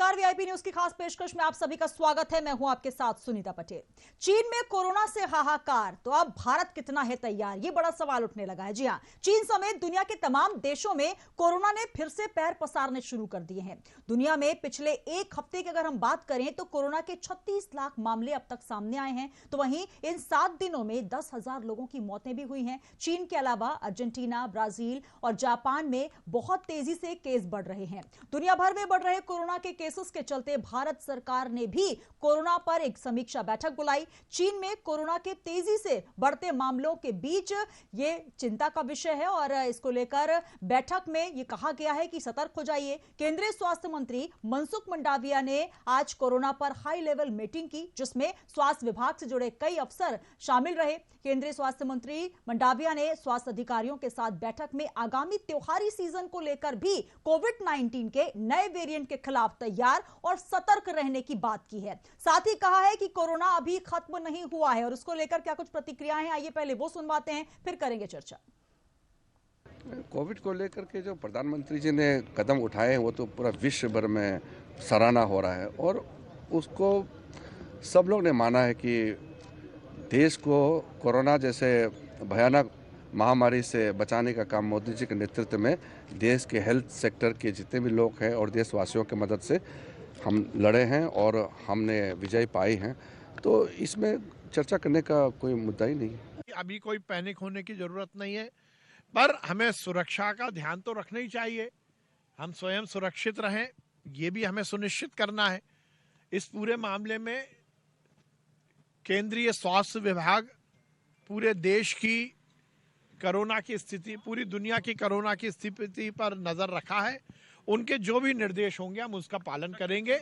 नमस्कार। VIP news की खास पेशकश में आप सभी का स्वागत है। मैं हूं आपके साथ सुनीता पटेल। चीन में कोरोना से हाहाकार, तो अब भारत कितना है तैयार, ये बड़ा सवाल उठने लगा है। जी हां, चीन समेत दुनिया के तमाम देशों में कोरोना ने फिर से पैर पसारने शुरू कर दिए हैं। दुनिया में पिछले एक हफ्ते की अगर हम बात करें तो कोरोना के 36 लाख मामले अब तक सामने आए हैं। तो वहीं इन 7 दिनों में 10,000 लोगों की मौतें भी हुई हैं। चीन के अलावा अर्जेंटीना, ब्राजील और जापान में बहुत तेजी से केस बढ़ रहे हैं। दुनिया भर में बढ़ रहे कोरोना के केसेस के चलते भारत सरकार ने भी कोरोना पर एक समीक्षा बैठक बुलाई। चीन में कोरोना के तेजी से बढ़ते मामलों के बीच ये चिंता का विषय है और इसको लेकर बैठक में ये कहा गया है कि सतर्क हो जाइए। केंद्रीय स्वास्थ्य मंत्री मनसुख मंडाविया ने आज कोरोना पर हाई लेवल मीटिंग की, जिसमें स्वास्थ्य विभाग से जुड़े कई अफसर शामिल रहे। केंद्रीय स्वास्थ्य मंत्री मंडाविया ने स्वास्थ्य अधिकारियों के साथ बैठक में आगामी त्योहारी सीजन को लेकर भी कोविड-19 के नए वेरिएंट के खिलाफ तैयार और सतर्क रहने की बात की है। साथ ही कहा है कि कोरोना अभी खत्म नहीं हुआ है और उसको लेकर क्या कुछ प्रतिक्रियाएं हैं, आइए पहले वो सुनवाते हैं, फिर करेंगे चर्चा। कोविड को लेकर के जो प्रधानमंत्री जी ने कदम उठाए हैं वो तो पूरा विश्व भर में सराहना हो रहा है और उसको सब लोग ने माना है कि देश को कोरोना जैसे भयानक महामारी से बचाने का काम मोदी जी के नेतृत्व में देश के हेल्थ सेक्टर के जितने भी लोग हैं और देशवासियों की मदद से हम लड़े हैं और हमने विजय पाई हैं। तो इसमें चर्चा करने का कोई मुद्दा ही नहीं है। अभी कोई पैनिक होने की जरूरत नहीं है, पर हमें सुरक्षा का ध्यान तो रखना ही चाहिए। हम स्वयं सुरक्षित रहें, ये भी हमें सुनिश्चित करना है। इस पूरे मामले में केंद्रीय स्वास्थ्य विभाग पूरे देश की कोरोना की स्थिति, पूरी दुनिया की कोरोना की स्थिति पर नजर रखा है। उनके जो भी निर्देश होंगे हम उसका पालन करेंगे।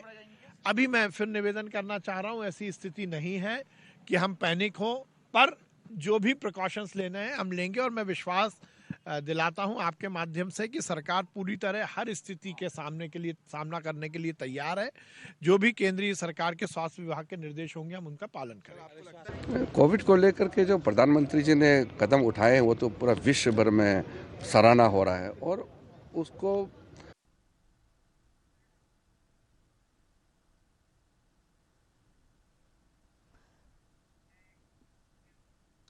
अभी मैं फिर निवेदन करना चाह रहा हूं, ऐसी स्थिति नहीं है कि हम पैनिक हो, पर जो भी प्रिकॉशंस लेने हैं हम लेंगे और मैं विश्वास दिलाता हूं आपके माध्यम से कि सरकार पूरी तरह हर स्थिति के सामना करने के लिए तैयार है। जो भी केंद्रीय सरकार के स्वास्थ्य विभाग के निर्देश होंगे हम उनका पालन करेंगे। कोविड को लेकर के जो प्रधानमंत्री जी ने कदम उठाए हैं वो तो पूरा विश्व भर में सराहना हो रहा है और उसको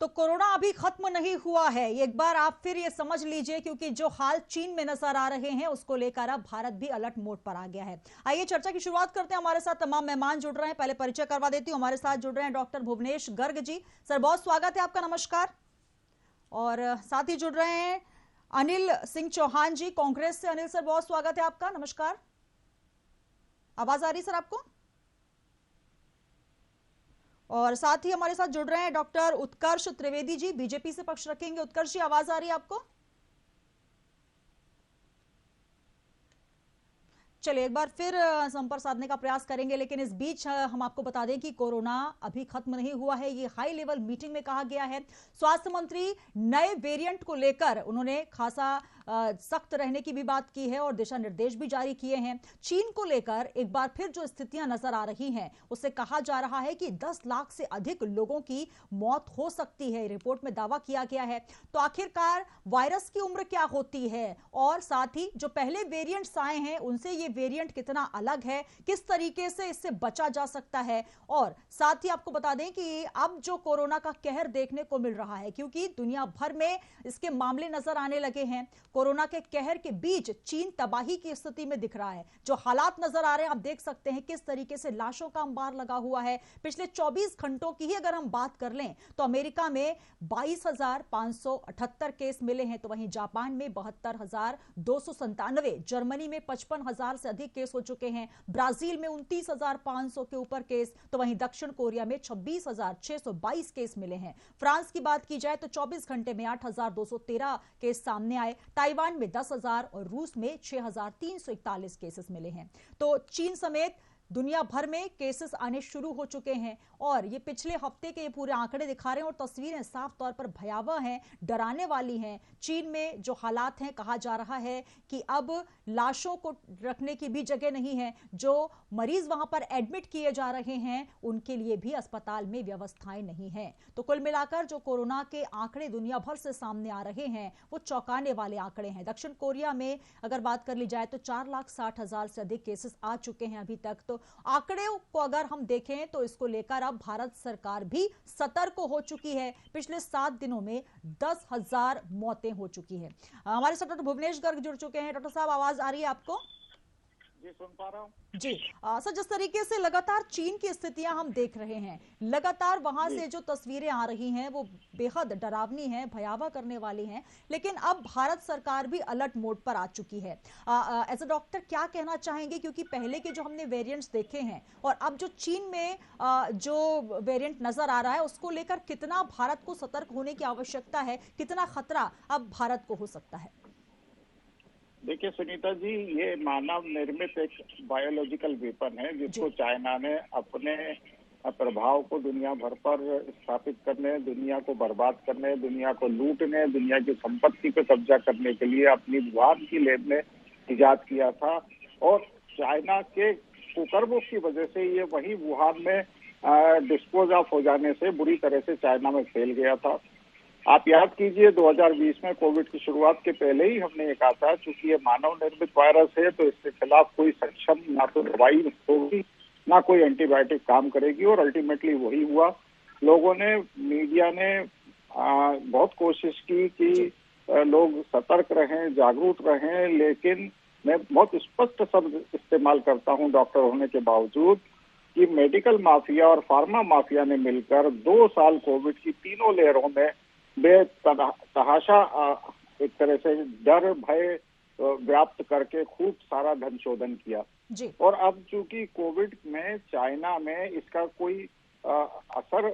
तो कोरोना अभी खत्म नहीं हुआ है, एक बार आप फिर ये समझ लीजिए, क्योंकि जो हाल चीन में नजर आ रहे हैं उसको लेकर अब भारत भी अलर्ट मोड पर आ गया है। आइए चर्चा की शुरुआत करते हैं। हमारे साथ तमाम मेहमान जुड़ रहे हैं, पहले परिचय करवा देती हूं। हमारे साथ जुड़ रहे हैं डॉक्टर भुवनेश गर्ग जी। सर, बहुत स्वागत है आपका, नमस्कार। और साथ ही जुड़ रहे हैं अनिल सिंह चौहान जी, कांग्रेस से। अनिल सर, बहुत स्वागत है आपका, नमस्कार। आवाज आ रही सर आपको? और साथ ही हमारे साथ जुड़ रहे हैं डॉक्टर उत्कर्ष त्रिवेदी जी, बीजेपी से पक्ष रखेंगे। उत्कर्ष जी, आवाज आ रही है आपको? चलिए एक बार फिर संपर्क साधने का प्रयास करेंगे, लेकिन इस बीच हम आपको बता दें कि कोरोना अभी खत्म नहीं हुआ है। ये हाई लेवल मीटिंग में कहा गया है। स्वास्थ्य मंत्री नए वेरिएंट को लेकर उन्होंने खासा सख्त रहने की भी बात की है और दिशा निर्देश भी जारी किए हैं। चीन को लेकर एक बार फिर जो स्थितियां नजर आ रही हैं, उससे कहा जा रहा है कि 10 लाख से अधिक लोगों की मौत हो सकती है, रिपोर्ट में दावा किया गया है। तो आखिरकार वायरस की उम्र क्या होती है और साथ ही जो पहले वेरिएंट्स आए हैं उनसे ये वेरिएंट कितना अलग है, किस तरीके से इससे बचा जा सकता है, और साथ ही आपको बता दें कि अब जो कोरोना का कहर देखने को मिल रहा है, क्योंकि दुनिया भर में इसके मामले नजर आने लगे हैं। कोरोना के कहर के बीच चीन तबाही की स्थिति में दिख रहा है। जो हालात नजर आ रहे हैं आप देख सकते हैं किस तरीके से लाशों का अंबार लगा हुआ है। पिछले 24 घंटों की ही अगर हम बात कर लें तो अमेरिका में 22,578 केस मिले हैं, तो वहीं जापान में 72,297, जर्मनी में 55,000 से अधिक केस हो चुके हैं, ब्राजील में 29,500 के ऊपर केस, तो वहीं दक्षिण कोरिया में 26,622 केस मिले हैं। फ्रांस की बात की जाए तो 24 घंटे में 8,213 केस सामने आए, ताइवान में 10,000 और रूस में 6,341 केसेस मिले हैं। तो चीन समेत दुनिया भर में केसेस आने शुरू हो चुके हैं और ये पिछले हफ्ते के ये पूरे आंकड़े दिखा रहे हैं और तस्वीरें साफ तौर पर भयावह हैं, डराने वाली हैं। चीन में जो हालात हैं, कहा जा रहा है कि अब लाशों को रखने की भी जगह नहीं है। जो मरीज वहां पर एडमिट किए जा रहे हैं उनके लिए भी अस्पताल में व्यवस्थाएं नहीं है। तो कुल मिलाकर जो कोरोना के आंकड़े दुनिया भर से सामने आ रहे हैं वो चौंकाने वाले आंकड़े हैं। दक्षिण कोरिया में अगर बात कर ली जाए तो 4,60,000 से अधिक केसेस आ चुके हैं अभी तक। तो आंकड़े को अगर हम देखें तो इसको लेकर अब भारत सरकार भी सतर्क हो चुकी है। पिछले 7 दिनों में 10,000 मौतें हो चुकी है। हमारे साथ डॉक्टर भुवनेश गर्ग जुड़ चुके हैं। डॉक्टर साहब, आवाज आ रही है आपको? जी, सुन पा रहा हूं जी। सर, जिस तरीके से लगातार चीन की स्थितियां हम देख रहे हैं, लगातार वहां से जो तस्वीरें आ रही हैं वो बेहद डरावनी हैं, भयावह करने वाली हैं, लेकिन अब भारत सरकार भी अलर्ट मोड पर आ चुकी है। एज अ डॉक्टर क्या कहना चाहेंगे, क्योंकि पहले के जो हमने वेरिएंट्स देखे हैं और अब जो चीन में जो वेरिएंट नजर आ रहा है उसको लेकर कितना भारत को सतर्क होने की आवश्यकता है, कितना खतरा अब भारत को हो सकता है? देखिए सुनीता जी, ये मानव निर्मित एक बायोलॉजिकल वेपन है जिसको चाइना ने अपने प्रभाव को दुनिया भर पर स्थापित करने, दुनिया को बर्बाद करने, दुनिया को लूटने, दुनिया की संपत्ति पे कब्जा करने के लिए अपनी वुहान की लैब में इजाद किया था। और चाइना के कुकर्मों की वजह से ये वही वुहान में डिस्पोज ऑफ हो जाने से बुरी तरह से चाइना में फैल गया था। आप याद कीजिए 2020 में कोविड की शुरुआत के पहले ही हमने ये कहा था, चूंकि ये मानव निर्मित वायरस है तो इसके खिलाफ कोई सक्षम ना तो दवाई होगी ना कोई एंटीबायोटिक काम करेगी, और अल्टीमेटली वही हुआ। लोगों ने, मीडिया ने बहुत कोशिश की कि लोग सतर्क रहें, जागरूक रहें, लेकिन मैं बहुत स्पष्ट शब्द इस्तेमाल करता हूं डॉक्टर होने के बावजूद कि मेडिकल माफिया और फार्मा माफिया ने मिलकर 2 साल कोविड की तीनों लहरों में बेतहाशा एक तरह से डर भय व्याप्त करके खूब सारा धन शोधन किया जी। और अब चूंकि कोविड में चाइना में इसका कोई असर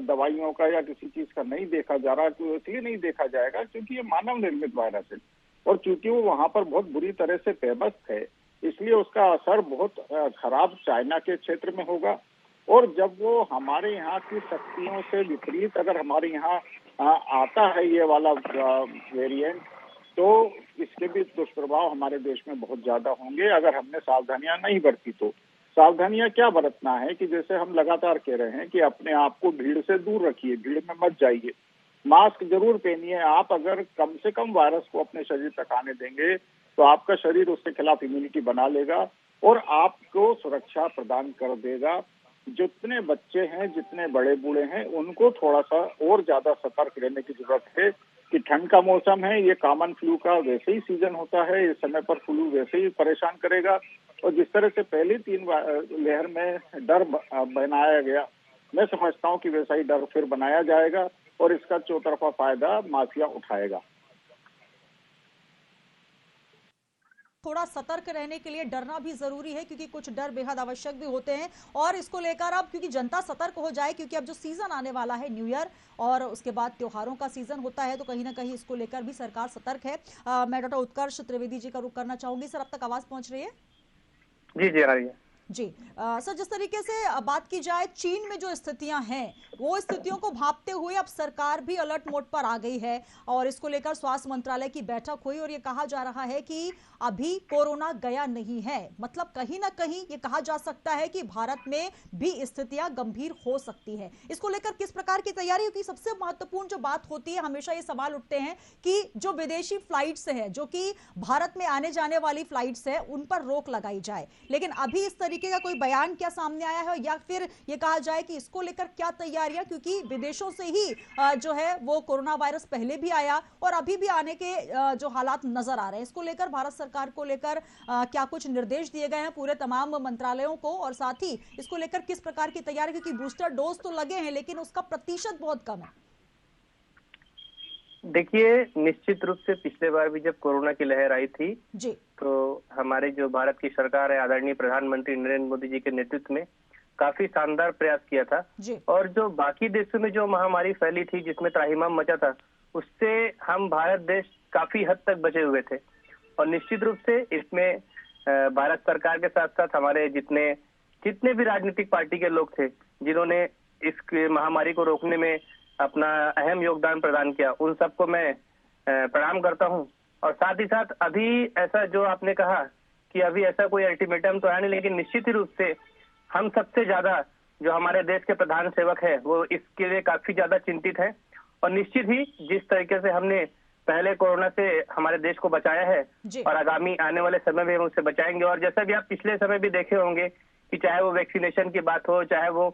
दवाइयों का या किसी चीज का नहीं देखा जा रहा, तो इसलिए नहीं देखा जाएगा क्योंकि ये मानव निर्मित वायरस है और चूंकि वो वहां पर बहुत बुरी तरह से पेबस्त है, इसलिए उसका असर बहुत खराब चाइना के क्षेत्र में होगा। और जब वो हमारे यहाँ की शक्तियों से विपरीत अगर हमारे यहाँ आता है ये वाला वेरिएंट, तो इसके भी दुष्प्रभाव हमारे देश में बहुत ज्यादा होंगे अगर हमने सावधानियां नहीं बरती। तो सावधानियां क्या बरतना है कि जैसे हम लगातार कह रहे हैं कि अपने आप को भीड़ से दूर रखिए, भीड़ में मत जाइए, मास्क जरूर पहनिए। आप अगर कम से कम वायरस को अपने शरीर तक आने देंगे तो आपका शरीर उसके खिलाफ इम्यूनिटी बना लेगा और आपको सुरक्षा प्रदान कर देगा। जितने बच्चे हैं, जितने बड़े बूढ़े हैं, उनको थोड़ा सा और ज्यादा सतर्क रहने की जरूरत है कि ठंड का मौसम है, ये कॉमन फ्लू का वैसे ही सीजन होता है, इस समय पर फ्लू वैसे ही परेशान करेगा। और जिस तरह से पहली 3 लहर में डर बनाया गया, मैं समझता हूँ कि वैसा ही डर फिर बनाया जाएगा और इसका चौतरफा फायदा माफिया उठाएगा। थोड़ा सतर्क रहने के लिए डरना भी जरूरी है, क्योंकि कुछ डर बेहद आवश्यक भी होते हैं। और इसको लेकर अब क्योंकि जनता सतर्क हो जाए, क्योंकि अब जो सीजन आने वाला है न्यू ईयर और उसके बाद त्योहारों का सीजन होता है, तो कहीं ना कहीं इसको लेकर भी सरकार सतर्क है। मैं डॉक्टर उत्कर्ष त्रिवेदी जी का रुख करना चाहूंगी। सर, अब तक आवाज पहुंच रही है? जी जी आ रही है जी। सर, जिस तरीके से बात की जाए चीन में जो स्थितियां हैं, वो स्थितियों को भांपते हुए अब सरकार भी अलर्ट मोड पर आ गई है और इसको लेकर स्वास्थ्य मंत्रालय की बैठक हुई और ये कहा जा रहा है कि अभी कोरोना गया नहीं है। मतलब कहीं ना कहीं ये कहा जा सकता है कि भारत में भी स्थितियां गंभीर हो सकती है। इसको लेकर किस प्रकार की तैयारी होगी? सबसे महत्वपूर्ण जो बात होती है, हमेशा ये सवाल उठते हैं कि जो विदेशी फ्लाइट्स है, जो कि भारत में आने जाने वाली फ्लाइट्स है, उन पर रोक लगाई जाए। लेकिन अभी इस तरीके का कोई बयान क्या सामने आया है, या फिर ये कहा जाए कि इसको लेकर क्या तैयारियां, क्योंकि विदेशों से ही जो है वो कोरोना वायरस पहले भी आया और अभी भी आने के जो हालात नजर आ रहे हैं, इसको लेकर भारत सरकार को लेकर क्या कुछ निर्देश दिए गए हैं पूरे तमाम मंत्रालयों को, और साथ ही इसको लेकर किस प्रकार की तैयारी, क्योंकि बूस्टर डोज तो लगे हैं लेकिन उसका प्रतिशत बहुत कम है। देखिए, निश्चित रूप से पिछले बार भी जब कोरोना की लहर आई थी जी, तो हमारे जो भारत की सरकार है, आदरणीय प्रधानमंत्री नरेंद्र मोदी जी के नेतृत्व में काफी शानदार प्रयास किया था जी। और जो बाकी देशों में जो महामारी फैली थी, जिसमें त्राहिमाम मचा था, उससे हम भारत देश काफी हद तक बचे हुए थे। और निश्चित रूप से इसमें भारत सरकार के साथ साथ हमारे जितने जितने भी राजनीतिक पार्टी के लोग थे जिन्होंने इस महामारी को रोकने में अपना अहम योगदान प्रदान किया, उन सबको मैं प्रणाम करता हूं। और साथ ही साथ अभी ऐसा जो आपने कहा कि अभी ऐसा कोई अल्टीमेटम तो है नहीं, लेकिन निश्चित ही रूप से हम सबसे ज्यादा जो हमारे देश के प्रधान सेवक है वो इसके लिए काफी ज्यादा चिंतित है। और निश्चित ही जिस तरीके से हमने पहले कोरोना से हमारे देश को बचाया है और आगामी आने वाले समय में हम उससे बचाएंगे। और जैसा भी आप पिछले समय भी देखे होंगे कि चाहे वो वैक्सीनेशन की बात हो, चाहे वो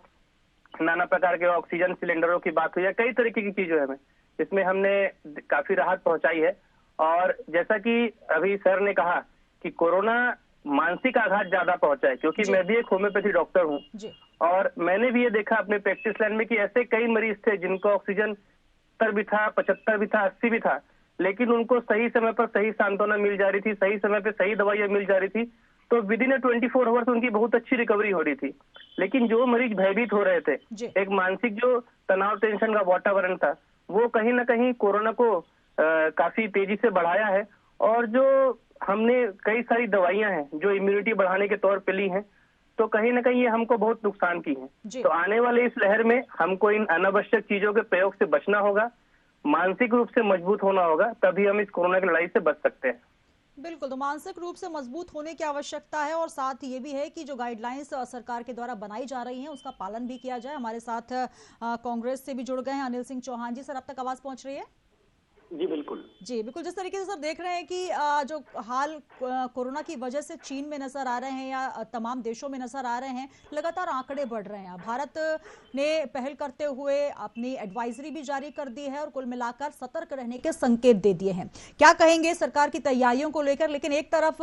नाना प्रकार के ऑक्सीजन सिलेंडरों की बात हो, या कई तरीके की चीजों है इसमें हमने काफी राहत पहुंचाई है। और जैसा कि अभी सर ने कहा कि कोरोना मानसिक आघात ज्यादा पहुंचा है, क्योंकि मैं भी एक होम्योपैथी डॉक्टर हूं और मैंने भी ये देखा अपने प्रैक्टिस लाइन में कि ऐसे कई मरीज थे जिनको ऑक्सीजन 70 भी था, 75 भी था, 80 भी था, लेकिन उनको सही समय पर सही सांत्वना मिल जा रही थी, सही समय पर सही दवाइयां मिल जा रही थी, तो विद इन 24 आवर्स उनकी बहुत अच्छी रिकवरी हो रही थी। लेकिन जो मरीज भयभीत हो रहे थे, एक मानसिक जो तनाव टेंशन का वातावरण था, वो कहीं ना कहीं कोरोना को काफी तेजी से बढ़ाया है। और जो हमने कई सारी दवाइयां हैं जो इम्यूनिटी बढ़ाने के तौर पे ली हैं, तो कहीं ना कहीं ये हमको बहुत नुकसान की है। तो आने वाले इस लहर में हमको इन अनावश्यक चीजों के प्रयोग से बचना होगा, मानसिक रूप से मजबूत होना होगा, तभी हम इस कोरोना की लड़ाई से बच सकते हैं। बिल्कुल, तो मानसिक रूप से मजबूत होने की आवश्यकता है और साथ ये भी है कि जो गाइडलाइंस सरकार के द्वारा बनाई जा रही हैं उसका पालन भी किया जाए। हमारे साथ कांग्रेस से भी जुड़ गए हैं अनिल सिंह चौहान जी। सर, अब तक आवाज पहुंच रही है? जी बिल्कुल, जिस तरीके से सर देख रहे हैं कि जो हाल कोरोना की वजह से चीन में नजर आ रहे हैं या तमाम देशों में नजर आ रहे हैं, लगातार आंकड़े बढ़ रहे हैं। भारत ने पहल करते हुए अपनी एडवाइजरी भी जारी कर दी है और कुल मिलाकर सतर्क रहने के संकेत दे दिए हैं। क्या कहेंगे सरकार की तैयारियों को लेकर? लेकिन एक तरफ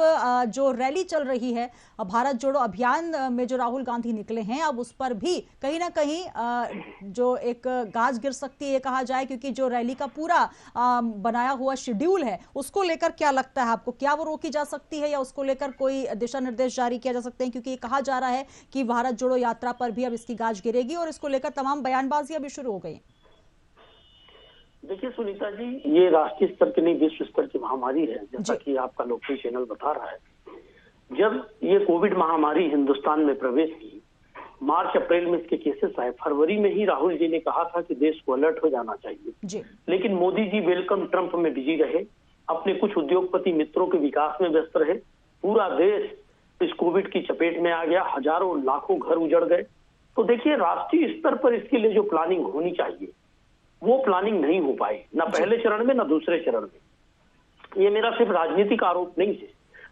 जो रैली चल रही है भारत जोड़ो अभियान में जो राहुल गांधी निकले हैं, अब उस पर भी कहीं ना कहीं जो एक गाज गिर सकती है ये कहा जाए, क्योंकि जो रैली का पूरा बनाया हुआ शेड्यूल है उसको लेकर क्या लगता है आपको? क्या वो रोकी जा सकती है या उसको लेकर कोई दिशा निर्देश जारी किया जा सकते हैं? क्योंकि ये कहा जा रहा है कि भारत जोड़ो यात्रा पर भी अब इसकी गाज गिरेगी और इसको लेकर तमाम बयानबाजियां भी शुरू हो गई। देखिए सुनीता जी, ये राष्ट्रीय स्तर की नहीं विश्व स्तर की महामारी है, जैसा कि आपका लोकप्रिय चैनल बता रहा है। जब ये कोविड महामारी हिंदुस्तान में प्रवेश की, मार्च अप्रैल में इसके केसेस आए, फरवरी में ही राहुल जी ने कहा था कि देश को अलर्ट हो जाना चाहिए। लेकिन मोदी जी वेलकम ट्रंप में बिजी रहे, अपने कुछ उद्योगपति मित्रों के विकास में व्यस्त रहे, पूरा देश इस कोविड की चपेट में आ गया, हजारों लाखों घर उजड़ गए। तो देखिए राष्ट्रीय स्तर पर इसके लिए जो प्लानिंग होनी चाहिए वो प्लानिंग नहीं हो पाई, ना पहले चरण में ना दूसरे चरण में। ये मेरा सिर्फ राजनीतिक आरोप नहीं है।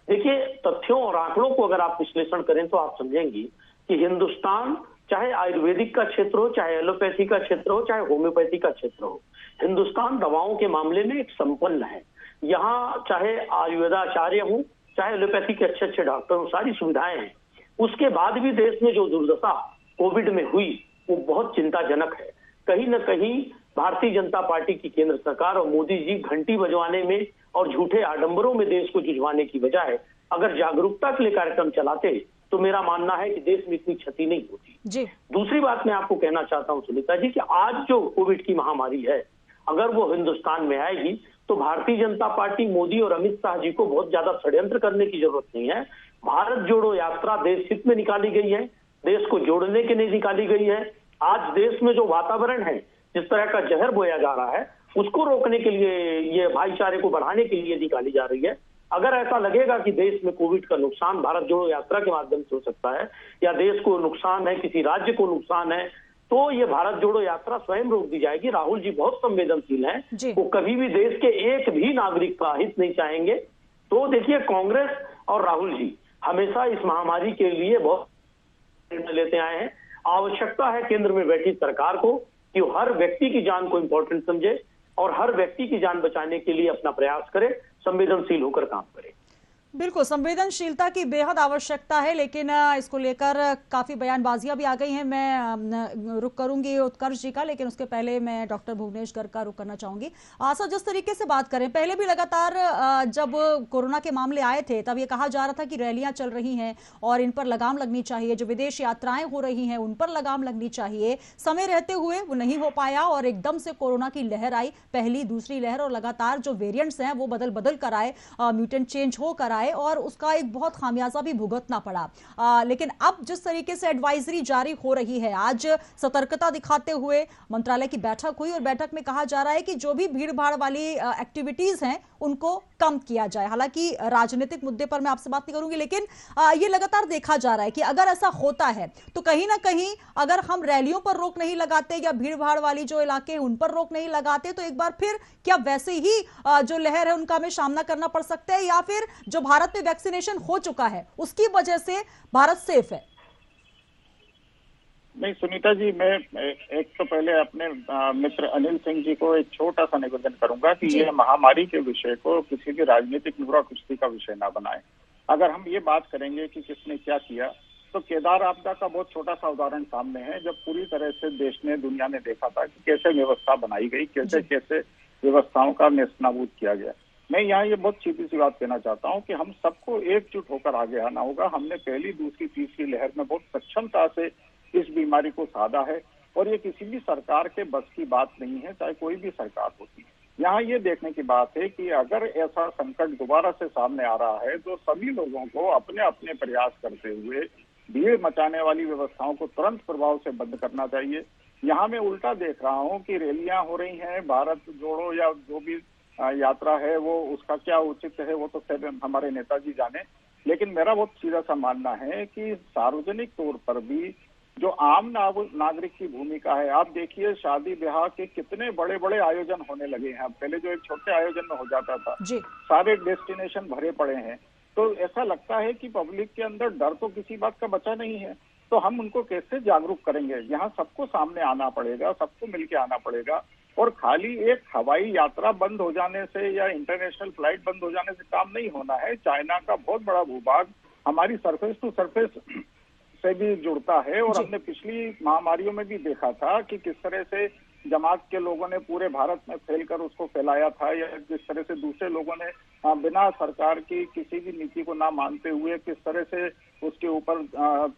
देखिए तथ्यों और आंकड़ों को अगर आप विश्लेषण करें तो आप समझेंगे कि हिंदुस्तान चाहे आयुर्वेदिक का क्षेत्र हो, चाहे एलोपैथी का क्षेत्र हो, चाहे होम्योपैथी का क्षेत्र हो, हिंदुस्तान दवाओं के मामले में एक संपन्न है। यहाँ चाहे आयुर्वेदाचार्य हो, चाहे एलोपैथी के अच्छे अच्छे डॉक्टर हो, सारी सुविधाएं हैं। उसके बाद भी देश में जो दुर्दशा कोविड में हुई वो बहुत चिंताजनक है। कहीं न कहीं भारतीय जनता पार्टी की केंद्र सरकार और मोदी जी घंटी बजवाने में और झूठे आडंबरों में देश को जुझवाने की बजाय अगर जागरूकता के लिए कार्यक्रम चलाते तो मेरा मानना है कि देश में इतनी क्षति नहीं होती। दूसरी बात मैं आपको कहना चाहता हूं सुनीता जी कि आज जो कोविड की महामारी है, अगर वो हिंदुस्तान में आएगी तो भारतीय जनता पार्टी, मोदी और अमित शाह जी को बहुत ज्यादा षड्यंत्र करने की जरूरत नहीं है। भारत जोड़ो यात्रा देश हित में निकाली गई है, देश को जोड़ने के लिए निकाली गई है। आज देश में जो वातावरण है, जिस तरह का जहर बोया जा रहा है, उसको रोकने के लिए, ये भाईचारे को बढ़ाने के लिए निकाली जा रही है। अगर ऐसा लगेगा कि देश में कोविड का नुकसान भारत जोड़ो यात्रा के माध्यम से हो सकता है या देश को नुकसान है, किसी राज्य को नुकसान है, तो ये भारत जोड़ो यात्रा स्वयं रोक दी जाएगी। राहुल जी बहुत संवेदनशील हैं, वो कभी भी देश के एक भी नागरिक का हित नहीं चाहेंगे। तो देखिए कांग्रेस और राहुल जी हमेशा इस महामारी के लिए बहुत निर्णय लेते आए हैं। आवश्यकता है केंद्र में बैठी सरकार को कि वो हर व्यक्ति की जान को इम्पोर्टेंट समझे और हर व्यक्ति की जान बचाने के लिए अपना प्रयास करे, संवेदनशील होकर काम करे। बिल्कुल, संवेदनशीलता की बेहद आवश्यकता है, लेकिन इसको लेकर काफी बयानबाजियां भी आ गई हैं। मैं रुक करूंगी उत्कर्ष जी का, लेकिन उसके पहले मैं डॉक्टर भुवनेश गर्ग का रुक करना चाहूंगी। सर, जिस तरीके से बात करें, पहले भी लगातार जब कोरोना के मामले आए थे तब ये कहा जा रहा था कि रैलियां चल रही हैं और इन पर लगाम लगनी चाहिए, जो विदेश यात्राएं हो रही हैं उन पर लगाम लगनी चाहिए। समय रहते हुए वो नहीं हो पाया और एकदम से कोरोना की लहर आई, पहली दूसरी लहर, और लगातार जो वेरियंट्स हैं वो बदल बदल कर आए, म्यूटेंट चेंज होकर आए। पाए और उसका एक बहुत खामियाजा भी भुगतना पड़ा। लेकिन अब जिस तरीके से एडवाइजरी जारी हो रही है, आज सतर्कता दिखाते हुए मंत्रालय की बैठक हुई और बैठक में कहा जा रहा है कि जो भी भीड़ भाड़ वाली एक्टिविटीज हैं उनको कम किया जाए। हालांकि राजनीतिक मुद्दे पर मैं आपसे बात नहीं करूंगी, लेकिन ये लगातार देखा जा रहा है कि अगर ऐसा होता है तो कहीं ना कहीं अगर हम रैलियों पर रोक नहीं लगाते या भीड़ भाड़ वाली जो इलाके हैं उन पर रोक नहीं लगाते तो एक बार फिर क्या वैसे ही जो लहर है उनका हमें सामना करना पड़ सकता है, या फिर जो भारत में वैक्सीनेशन हो चुका है उसकी वजह से भारत सेफ है? नहीं सुनीता जी, मैं एक तो पहले अपने मित्र अनिल सिंह जी को एक छोटा सा निवेदन करूंगा कि ये महामारी के विषय को किसी भी राजनीतिक नुरा कुश्ती का विषय ना बनाए। अगर हम ये बात करेंगे कि किसने क्या किया, तो केदार आपदा का बहुत छोटा सा उदाहरण सामने है, जब पूरी तरह से देश ने, दुनिया ने देखा था कि कैसे व्यवस्था बनाई गई, कैसे कैसे व्यवस्थाओं का नेस्तनाबूद किया गया। मैं यहाँ ये बहुत सीधी सी बात कहना चाहता हूँ कि हम सबको एकजुट होकर आगे आना होगा। हमने पहली, दूसरी, तीसरी लहर में बहुत सक्षमता से इस बीमारी को साधा है और ये किसी भी सरकार के बस की बात नहीं है, चाहे कोई भी सरकार होती है। यहाँ ये देखने की बात है कि अगर ऐसा संकट दोबारा से सामने आ रहा है तो सभी लोगों को अपने अपने प्रयास करते हुए भीड़ मचाने वाली व्यवस्थाओं को तुरंत प्रभाव से बंद करना चाहिए। यहाँ मैं उल्टा देख रहा हूँ कि रैलियां हो रही हैं, भारत जोड़ो या जो भी यात्रा है वो उसका क्या उचित है वो तो खैर हमारे नेताजी जाने, लेकिन मेरा बहुत सीधा सा मानना है कि सार्वजनिक तौर पर भी जो आम नागरिक की भूमिका है, आप देखिए शादी ब्याह के कितने बड़े बड़े आयोजन होने लगे हैं। पहले जो एक छोटे आयोजन में हो जाता था, सारे डेस्टिनेशन भरे पड़े हैं, तो ऐसा लगता है कि पब्लिक के अंदर डर तो किसी बात का बचा नहीं है। तो हम उनको कैसे जागरूक करेंगे? यहाँ सबको सामने आना पड़ेगा, सबको मिलके आना पड़ेगा। और खाली एक हवाई यात्रा बंद हो जाने से या इंटरनेशनल फ्लाइट बंद हो जाने से काम नहीं होना है। चाइना का बहुत बड़ा भूभाग हमारी सरफेस टू सरफेस से भी जुड़ता है और हमने पिछली महामारियों में भी देखा था कि किस तरह से जमात के लोगों ने पूरे भारत में फैलकर उसको फैलाया था, या जिस तरह से दूसरे लोगों ने बिना सरकार की किसी भी नीति को ना मानते हुए किस तरह से उसके ऊपर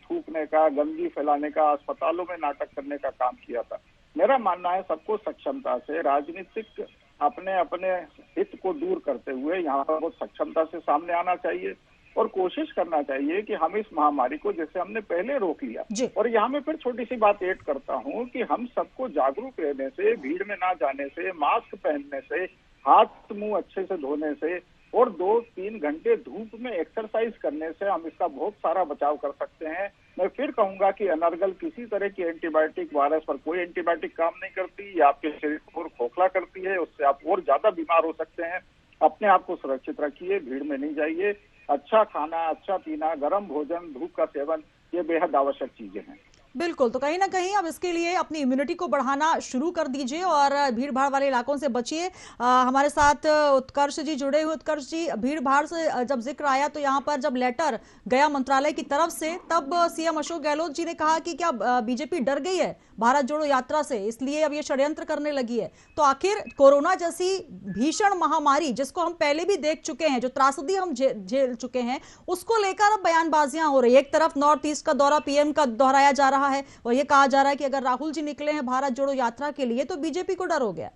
थूकने का, गंदगी फैलाने का, अस्पतालों में नाटक करने का काम किया था। मेरा मानना है सबको सक्षमता से, राजनीतिक अपने अपने हित को दूर करते हुए यहाँ पर बहुत सक्षमता से सामने आना चाहिए और कोशिश करना चाहिए कि हम इस महामारी को जैसे हमने पहले रोक लिया। और यहाँ में फिर छोटी सी बात ऐड करता हूँ कि हम सबको जागरूक रहने से, भीड़ में ना जाने से, मास्क पहनने से, हाथ मुंह अच्छे से धोने से और 2-3 घंटे धूप में एक्सरसाइज करने से हम इसका बहुत सारा बचाव कर सकते हैं। मैं फिर कहूंगा कि अनर्गल किसी तरह की एंटीबायोटिक, वायरस पर कोई एंटीबायोटिक काम नहीं करती, ये आपके शरीर को और खोखला करती है, उससे आप और ज्यादा बीमार हो सकते हैं। अपने आप को सुरक्षित रखिए, भीड़ में नहीं जाइए, अच्छा खाना, अच्छा पीना, गर्म भोजन, धूप का सेवन, ये बेहद आवश्यक चीजें हैं। बिल्कुल, तो कहीं ना कहीं अब इसके लिए अपनी इम्यूनिटी को बढ़ाना शुरू कर दीजिए और भीड़ भाड़ वाले इलाकों से बचिए। हमारे साथ उत्कर्ष जी जुड़े हुए। उत्कर्ष जी, भीड़ भाड़ से जब जिक्र आया तो यहाँ पर जब लेटर गया मंत्रालय की तरफ से, तब सीएम अशोक गहलोत जी ने कहा कि क्या बीजेपी डर गई है भारत जोड़ो यात्रा से, इसलिए अब ये षड्यंत्र करने लगी है। तो आखिर कोरोना जैसी भीषण महामारी जिसको हम पहले भी देख चुके हैं, जो त्रासदी हम झेल चुके हैं, उसको लेकर अब बयानबाजियां हो रही है। एक तरफ नॉर्थ ईस्ट का दौरा पीएम का दोहराया जा रहा है और ये कहा जा रहा है कि अगर राहुल जी निकले हैं भारत जोड़ो यात्रा के लिए तो बीजेपी को डर हो गया।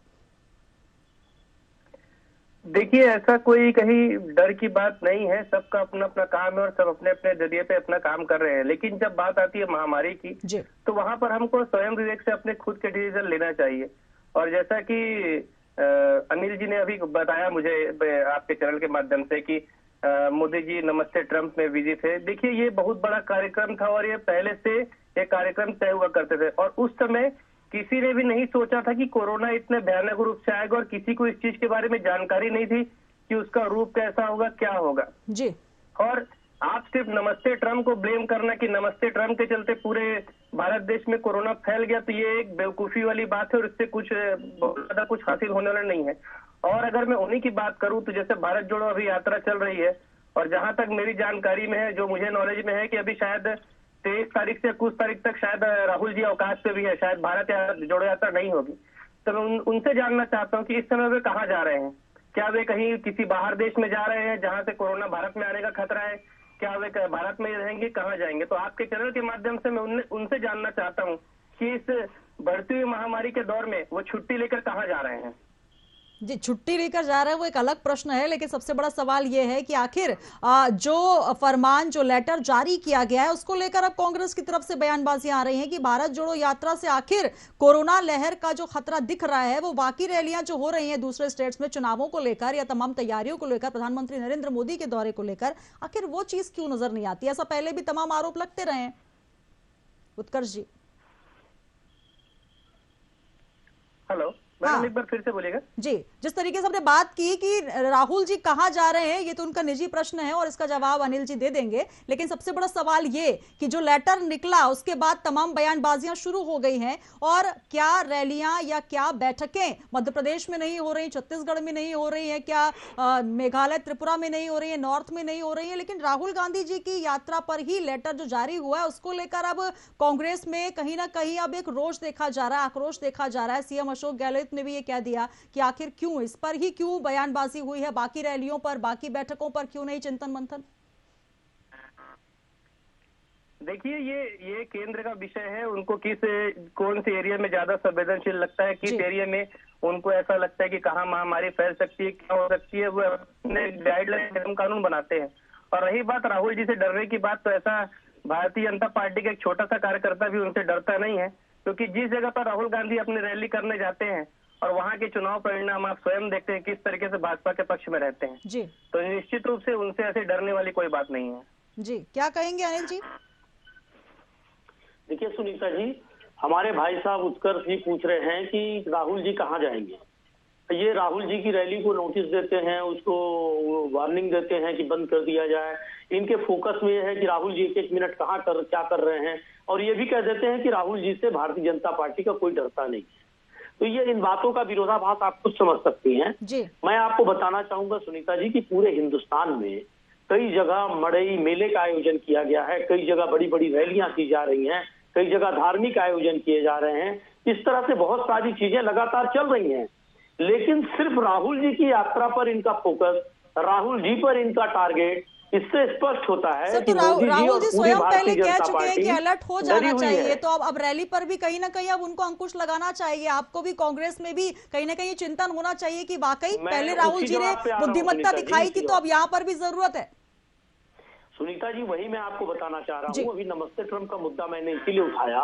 देखिए, ऐसा कोई कहीं डर की बात नहीं है, सबका अपना अपना काम है और सब अपने अपने जरिए पे अपना काम कर रहे हैं। लेकिन जब बात आती है महामारी की तो वहां पर हमको स्वयं विवेक से अपने खुद के डिसीजन लेना चाहिए। और जैसा कि अनिल जी ने अभी बताया मुझे आपके चैनल के माध्यम से कि मोदी जी नमस्ते ट्रंप में बिजी थे। देखिए, ये बहुत बड़ा कार्यक्रम था और ये पहले से ये कार्यक्रम तय हुआ करते थे और उस समय किसी ने भी नहीं सोचा था कि कोरोना इतने भयानक रूप से आएगा और किसी को इस चीज के बारे में जानकारी नहीं थी कि उसका रूप कैसा होगा, क्या होगा जी। और आप सिर्फ नमस्ते ट्रंप को ब्लेम करना कि नमस्ते ट्रंप के चलते पूरे भारत देश में कोरोना फैल गया, तो ये एक बेवकूफी वाली बात है और इससे कुछ बहुत ज्यादा कुछ हासिल होने वाला नहीं है। और अगर मैं उन्हीं की बात करूं तो जैसे भारत जोड़ो अभी यात्रा चल रही है और जहां तक मेरी जानकारी में है, जो मुझे नॉलेज में है कि अभी शायद 23 तारीख से कुछ तारीख तक शायद राहुल जी अवकाश पे भी है, शायद भारत जोड़ो यात्रा नहीं होगी। तो मैं उनसे जानना चाहता हूँ कि इस समय वे कहाँ जा रहे हैं? क्या वे कहीं किसी बाहर देश में जा रहे हैं जहाँ से कोरोना भारत में आने का खतरा है? क्या वे भारत में रहेंगे, कहाँ जाएंगे? तो आपके चैनल के माध्यम से मैं उनसे जानना चाहता हूँ कि इस बढ़ती हुई महामारी के दौर में वो छुट्टी लेकर कहाँ जा रहे हैं। जी, छुट्टी लेकर जा रहे हैं वो एक अलग प्रश्न है, लेकिन सबसे बड़ा सवाल ये है कि आखिर जो फरमान, जो लेटर जारी किया गया है, उसको लेकर अब कांग्रेस की तरफ से बयानबाजी आ रही है कि भारत जोड़ो यात्रा से आखिर कोरोना लहर का जो खतरा दिख रहा है, वो बाकी रैलियां जो हो रही हैं दूसरे स्टेट्स में चुनावों को लेकर या तमाम तैयारियों को लेकर, प्रधानमंत्री नरेंद्र मोदी के दौरे को लेकर, आखिर वो चीज क्यों नजर नहीं आती? ऐसा पहले भी तमाम आरोप लगते रहे हैं। उत्कर्ष जी। हेलो मैडम, एक बार फिर से बोलिएगा। जी, जिस तरीके से हमने बात की कि राहुल जी कहां जा रहे हैं, ये तो उनका निजी प्रश्न है और इसका जवाब अनिल जी दे देंगे, लेकिन सबसे बड़ा सवाल ये कि जो लेटर निकला उसके बाद तमाम बयानबाजियां शुरू हो गई हैं, और क्या रैलियां या क्या बैठकें मध्य प्रदेश में नहीं हो रही, छत्तीसगढ़ में नहीं हो रही है, क्या मेघालय त्रिपुरा में नहीं हो रही है, नॉर्थ में नहीं हो रही है, लेकिन राहुल गांधी जी की यात्रा पर ही लेटर जो जारी हुआ है उसको लेकर अब कांग्रेस में कहीं ना कहीं अब एक रोष देखा जा रहा है, आक्रोश देखा जा रहा है। सीएम अशोक गहलोत ने भी ये कह दिया कि आखिर क्यों इस पर ही क्यों बयानबाजी हुई है, बाकी रैलियों पर, बाकी बैठकों पर क्यों नहीं चिंतन मंथन? देखिए, ये केंद्र का विषय है। उनको कौन से एरिया में ज्यादा संवेदनशील लगता है, किस एरिया में उनको ऐसा लगता है कि कहाँ महामारी फैल सकती है, क्या हो सकती है, वो अपने गाइडलाइन, नियम कानून बनाते हैं। और रही बात राहुल जी से डरने की बात, तो ऐसा भारतीय जनता पार्टी का एक छोटा सा कार्यकर्ता भी उनसे डरता नहीं है, क्योंकि जिस जगह पर राहुल गांधी अपनी रैली करने जाते हैं और वहां के चुनाव परिणाम आप स्वयं देखते हैं किस तरीके से भाजपा के पक्ष में रहते हैं जी, तो निश्चित रूप से उनसे ऐसे डरने वाली कोई बात नहीं है। जी, क्या कहेंगे अनिल जी? देखिए सुनीता जी, हमारे भाई साहब उत्कर्ष जी पूछ रहे हैं कि राहुल जी कहाँ जाएंगे। ये राहुल जी की रैली को नोटिस देते हैं, उसको वार्निंग देते हैं कि बंद कर दिया जाए। इनके फोकस में ये है कि राहुल जी एक एक मिनट क्या कर रहे हैं, और ये भी कह देते हैं कि राहुल जी से भारतीय जनता पार्टी का कोई डरता नहीं है। तो ये इन बातों का विरोधाभास आप खुद समझ सकती हैं। जी। मैं आपको बताना चाहूंगा सुनीता जी कि पूरे हिंदुस्तान में कई जगह मड़ई मेले का आयोजन किया गया है, कई जगह बड़ी बड़ी रैलियां की जा रही हैं, कई जगह धार्मिक आयोजन किए जा रहे हैं। इस तरह से बहुत सारी चीजें लगातार चल रही हैं, लेकिन सिर्फ राहुल जी की यात्रा पर इनका फोकस, राहुल जी पर इनका टारगेट, इससे स्पष्ट होता है सर, कि तो मोदी जी राहुल और जी पूरी स्वयं पहले भारतीय कह जनता चुके हैं कि पार्टी अलर्ट हो डरी जाना हुई चाहिए, है। तो अब रैली पर भी कहीं ना कहीं अब उनको अंकुश लगाना चाहिए। आपको भी कांग्रेस में भी कहीं ना कहीं चिंतन होना चाहिए कि वाकई पहले राहुल जी ने बुद्धिमत्ता दिखाई थी, तो अब यहाँ पर भी जरूरत है। सुनीता जी, वही मैं आपको बताना चाह रहा हूँ। अभी नमस्ते ट्रम्प का मुद्दा मैंने इसीलिए उठाया,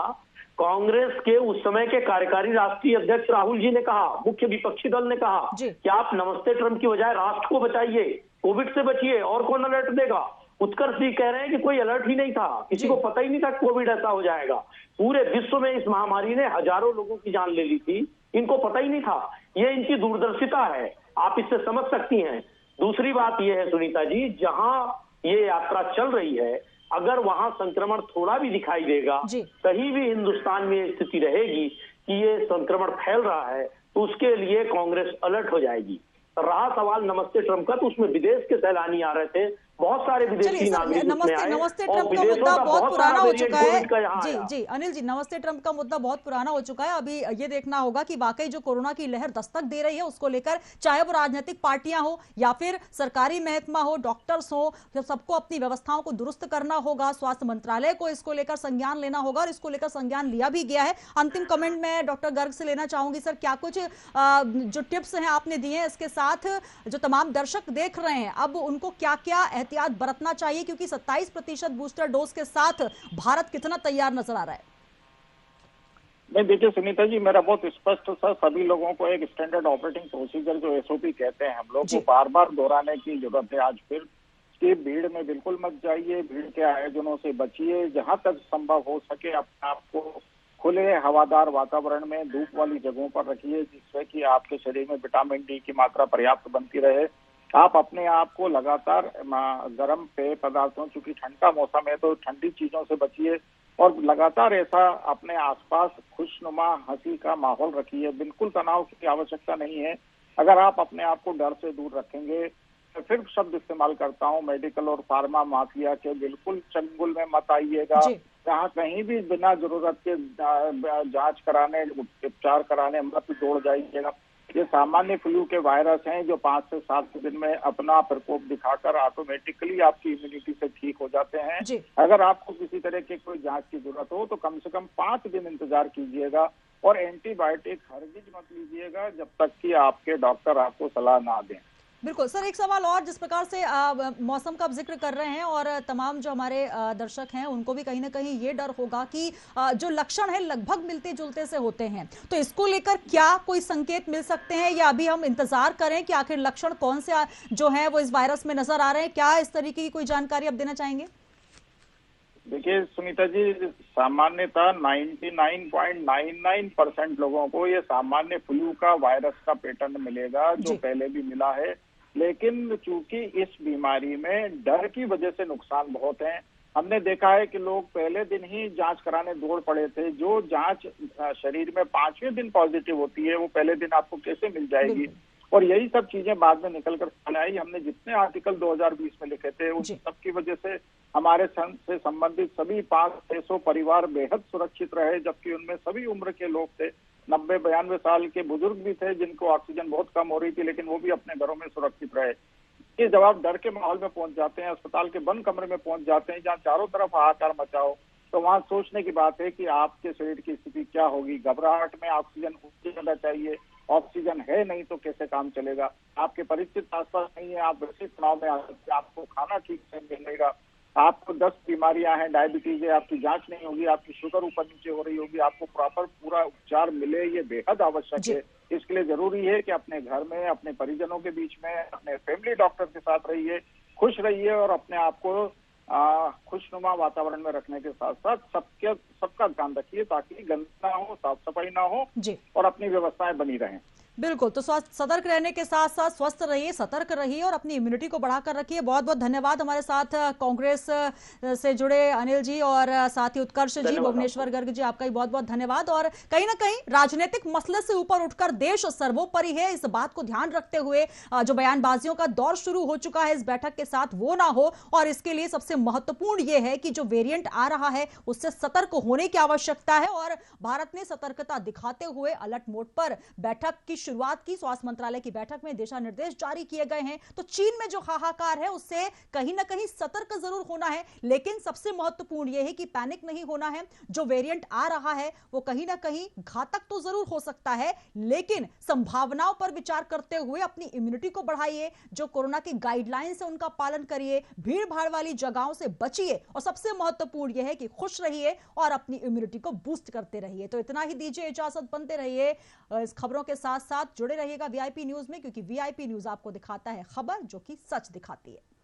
कांग्रेस के उस समय के कार्यकारी राष्ट्रीय अध्यक्ष राहुल जी ने कहा, मुख्य विपक्षी दल ने कहा कि आप नमस्ते ट्रम्प की बजाय राष्ट्र को बचाइए, कोविड से बचिए, और कौन अलर्ट देगा। उत्कर्ष जी कह रहे हैं कि कोई अलर्ट ही नहीं था, किसी को पता ही नहीं था कोविड ऐसा हो जाएगा। पूरे विश्व में इस महामारी ने हजारों लोगों की जान ले ली थी, इनको पता ही नहीं था। ये इनकी दूरदर्शिता है, आप इससे समझ सकती हैं। दूसरी बात यह है सुनीता जी, जहां ये यात्रा चल रही है, अगर वहां संक्रमण थोड़ा भी दिखाई देगा, कहीं भी हिंदुस्तान में ये स्थिति रहेगी कि ये संक्रमण फैल रहा है, तो उसके लिए कांग्रेस अलर्ट हो जाएगी। रहा सवाल नमस्ते ट्रम्प का, तो उसमें विदेश के सैलानी आ रहे थे, बहुत सारे विदेशी नागरिक उसमें आए। नमस्ते ट्रम्प का मुद्दा बहुत पुराना हो चुका है। जी अनिल जी, नमस्ते ट्रम्प का मुद्दा बहुत पुराना हो चुका है। अभी ये देखना होगा कि वाकई जो कोरोना की लहर दस्तक दे रही है उसको लेकर, चाहे वो राजनीतिक पार्टियां हो या फिर सरकारी महकमा हो, डॉक्टर्स हो, सबको अपनी व्यवस्थाओं को दुरुस्त करना होगा। स्वास्थ्य मंत्रालय को इसको लेकर संज्ञान लेना होगा, और इसको लेकर संज्ञान लिया भी गया है। अंतिम कमेंट में डॉक्टर गर्ग से लेना चाहूंगी। सर, क्या कुछ जो टिप्स हैं आपने दिए हैं, इसके साथ जो तमाम दर्शक देख रहे हैं, अब उनको क्या क्या एहतियात बरतना चाहिए, क्योंकि 27% बूस्टर डोज के साथ भारत कितना तैयार नजर आ रहा है? नहीं, देखिए सुनीता जी, मेरा बहुत स्पष्ट सा सभी लोगों को एक स्टैंडर्ड ऑपरेटिंग प्रोसीजर जो एसओपी कहते हैं हम लोग, को बार बार दोहराने की जरूरत है। आज फिर कि भीड़ में बिल्कुल मत जाइए, भीड़ के आयोजनों से बचिए, जहां तक संभव हो सके अपने आप को खुले हवादार वातावरण में, धूप वाली जगहों पर रखिए, जिससे कि आपके शरीर में विटामिन डी की मात्रा पर्याप्त बनती रहे। आप अपने आप को लगातार गर्म पेय पदार्थों, चूंकि ठंड का मौसम है तो ठंडी चीजों से बचिए, और लगातार ऐसा अपने आसपास खुशनुमा हंसी का माहौल रखिए। बिल्कुल तनाव की आवश्यकता नहीं है। अगर आप अपने आप को डर से दूर रखेंगे, तो फिर शब्द इस्तेमाल करता हूँ, मेडिकल और फार्मा माफिया के बिल्कुल चंगुल में मत आइएगा, जहाँ कहीं भी बिना जरूरत के जांच कराने, उपचार कराने मत दौड़ जाइएगा। ये सामान्य फ्लू के वायरस हैं जो 5 से 7 दिन में अपना प्रकोप दिखाकर ऑटोमेटिकली आपकी इम्यूनिटी से ठीक हो जाते हैं। अगर आपको किसी तरह के कोई जांच की जरूरत हो तो कम से कम 5 दिन इंतजार कीजिएगा, और एंटीबायोटिक हरगिज मत लीजिएगा जब तक कि आपके डॉक्टर आपको सलाह ना दें। बिल्कुल सर, एक सवाल और, जिस प्रकार से मौसम का आप जिक्र कर रहे हैं और तमाम जो हमारे दर्शक हैं उनको भी कहीं ना कहीं ये डर होगा कि जो लक्षण है लगभग मिलते जुलते से होते हैं, तो इसको लेकर क्या कोई संकेत मिल सकते हैं या अभी हम इंतजार करें कि आखिर लक्षण कौन से जो है वो इस वायरस में नजर आ रहे हैं? क्या इस तरीके की कोई जानकारी आप देना चाहेंगे? देखिए सुनीता जी, सामान्यतः 99.99% लोगों को ये सामान्य फ्लू का वायरस का पैटर्न मिलेगा जो पहले भी मिला है, लेकिन चूंकि इस बीमारी में डर की वजह से नुकसान बहुत हैं। हमने देखा है कि लोग पहले दिन ही जांच कराने दौड़ पड़े थे। जो जांच शरीर में 5वें दिन पॉजिटिव होती है वो पहले दिन आपको कैसे मिल जाएगी, और यही सब चीजें बाद में निकलकर सामने आई। हमने जितने आर्टिकल 2020 में लिखे थे उन सब की वजह से हमारे से संबंधित सभी 500-600 परिवार बेहद सुरक्षित रहे, जबकि उनमें सभी उम्र के लोग थे। 90-92 साल के बुजुर्ग भी थे जिनको ऑक्सीजन बहुत कम हो रही थी, लेकिन वो भी अपने घरों में सुरक्षित रहे। ये जब आप डर के माहौल में पहुंच जाते हैं, अस्पताल के बंद कमरे में पहुंच जाते हैं जहाँ चारों तरफ हाहाकार मचा हो, तो वहाँ सोचने की बात है कि आपके शरीर की स्थिति क्या होगी। घबराहट में ऑक्सीजन होना चाहिए, ऑक्सीजन है नहीं तो कैसे काम चलेगा। आपके परिचित आसपास नहीं है, आप वैसे तनाव में आ सकते हैं, आपको खाना ठीक से मिलेगा, आपको 10 बीमारियां हैं, डायबिटीज है, आपकी जांच नहीं होगी, आपकी शुगर ऊपर नीचे हो रही होगी, आपको प्रॉपर पूरा उपचार मिले, ये बेहद आवश्यक है। इसके लिए जरूरी है कि अपने घर में, अपने परिजनों के बीच में, अपने फैमिली डॉक्टर के साथ रहिए, खुश रहिए और अपने आप को खुशनुमा वातावरण में रखने के साथ साथ सबका ध्यान रखिए ताकि गंदगी ना हो, साफ सफाई ना हो और अपनी व्यवस्थाएं बनी रहें। बिल्कुल, तो सतर्क रहने के साथ साथ स्वस्थ रहिए, सतर्क रहिए और अपनी इम्यूनिटी को बढ़ाकर रखिए। बहुत बहुत धन्यवाद हमारे साथ कांग्रेस से जुड़े अनिल जी और साथ ही उत्कर्ष जी, भुवनेश्वर गर्ग जी, आपका ही बहुत बहुत धन्यवाद। और कहीं ना कहीं राजनीतिक मसले से ऊपर उठकर देश सर्वोपरि है, इस बात को ध्यान रखते हुए जो बयानबाजियों का दौर शुरू हो चुका है इस बैठक के साथ, वो ना हो। और इसके लिए सबसे महत्वपूर्ण यह है कि जो वेरिएंट आ रहा है उससे सतर्क होने की आवश्यकता है और भारत ने सतर्कता दिखाते हुए अलर्ट मोड पर बैठक की शुरुआत की। स्वास्थ्य मंत्रालय की बैठक में दिशा निर्देश जारी किए गए हैं। तो चीन में जो हाहाकार है उससे कहीं ना कहीं सतर्क जरूर होना है, लेकिन सबसे महत्वपूर्ण यह है कि पैनिक नहीं होना है। जो वेरिएंट आ रहा है वो कहीं ना कहीं घातक तो जरूर हो सकता है, लेकिन संभावनाओं पर विचार करते हुए अपनी इम्यूनिटी को बढ़ाइए, जो कोरोना की गाइडलाइंस है उनका पालन करिए, भीड़ भाड़ वाली जगहों से बचिए और सबसे महत्वपूर्ण यह है कि खुश रहिए और अपनी इम्यूनिटी को बूस्ट करते रहिए। तो इतना ही दीजिए इजाजत, बनते रहिए इस खबरों के साथ साथ, जुड़े रहिएगा वीआईपी न्यूज में, क्योंकि वीआईपी न्यूज आपको दिखाता है खबर जो कि सच दिखाती है।